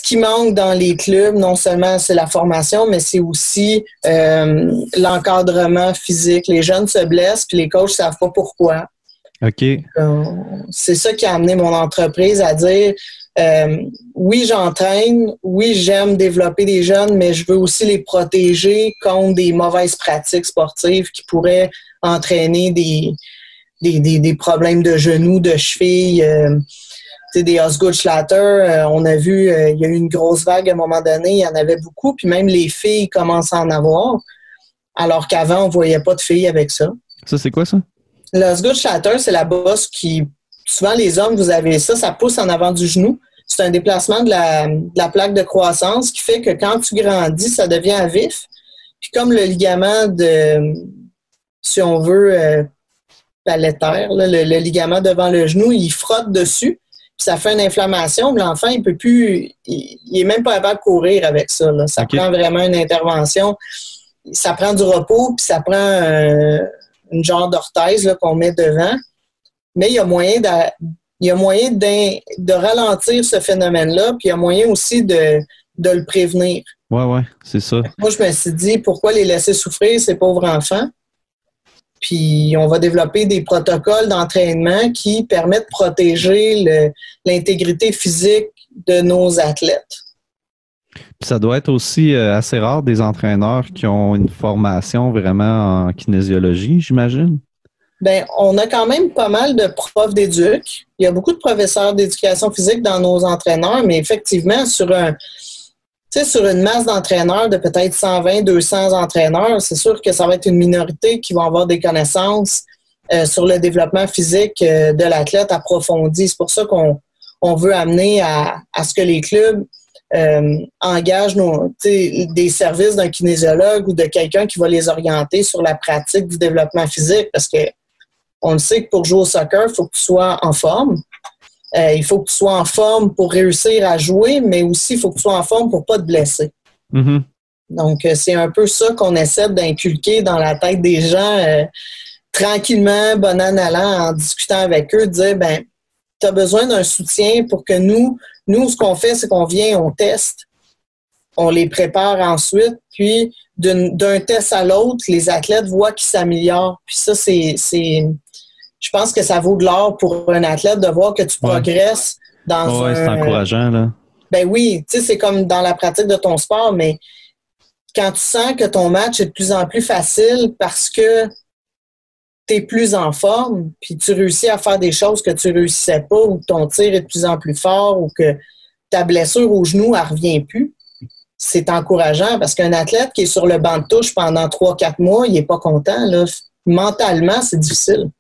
qui manque dans les clubs, non seulement c'est la formation, mais c'est aussi l'encadrement physique. Les jeunes se blessent, puis les coachs ne savent pas pourquoi. OK. C'est ça qui a amené mon entreprise à dire oui, j'entraîne, oui, j'aime développer des jeunes, mais je veux aussi les protéger contre des mauvaises pratiques sportives qui pourraient entraîner des problèmes de genoux, de chevilles, des Osgood-Schlatter. On a vu, il y a eu une grosse vague à un moment donné, il y en avait beaucoup, puis même les filles commencent à en avoir, alors qu'avant, on ne voyait pas de filles avec ça. Ça, c'est quoi ça? Le Osgood-Schlatter, c'est la bosse qui, souvent les hommes, vous avez ça, ça pousse en avant du genou. C'est un déplacement de la plaque de croissance qui fait que quand tu grandis, ça devient à vif. Puis comme le ligament de, si on veut, palaitaire, là, le ligament devant le genou, il frotte dessus, puis ça fait une inflammation. L'enfant, il peut plus, il est même pas capable de courir avec ça. Là. Ça prend vraiment une intervention. Ça prend du repos, puis ça prend une genre d'orthèse là, qu'on met devant. Mais il y a moyen de ralentir ce phénomène-là, puis il y a moyen aussi de le prévenir. Ouais, c'est ça. Moi, je me suis dit, pourquoi les laisser souffrir, ces pauvres enfants? Puis, on va développer des protocoles d'entraînement qui permettent de protéger l'intégrité physique de nos athlètes. Puis ça doit être aussi assez rare des entraîneurs qui ont une formation vraiment en kinésiologie, j'imagine? Bien, on a quand même pas mal de profs d'éduc. Il y a beaucoup de professeurs d'éducation physique dans nos entraîneurs, mais effectivement, sur une masse d'entraîneurs de peut-être 120, 200 entraîneurs, c'est sûr que ça va être une minorité qui vont avoir des connaissances sur le développement physique de l'athlète approfondi. C'est pour ça qu'on veut amener à ce que les clubs engagent des services d'un kinésiologue ou de quelqu'un qui va les orienter sur la pratique du développement physique, parce que on le sait que pour jouer au soccer, il faut que tu sois en forme. Il faut que tu sois en forme pour réussir à jouer, mais aussi il faut que tu sois en forme pour ne pas te blesser. Mm-hmm. Donc, c'est un peu ça qu'on essaie d'inculquer dans la tête des gens tranquillement, bon an allant, en discutant avec eux, de dire, ben, tu as besoin d'un soutien pour que nous, ce qu'on fait, c'est qu'on vient, on teste, on les prépare ensuite, puis d'un test à l'autre, les athlètes voient qu'ils s'améliorent. Puis ça, je pense que ça vaut de l'or pour un athlète de voir que tu progresses dans un... c'est encourageant, là. Ben oui, tu sais, c'est comme dans la pratique de ton sport, mais quand tu sens que ton match est de plus en plus facile parce que tu es plus en forme, puis tu réussis à faire des choses que tu ne réussissais pas, ou que ton tir est de plus en plus fort, ou que ta blessure au genou, elle ne revient plus, c'est encourageant parce qu'un athlète qui est sur le banc de touche pendant 3-4 mois, il n'est pas content, là. Mentalement, c'est difficile.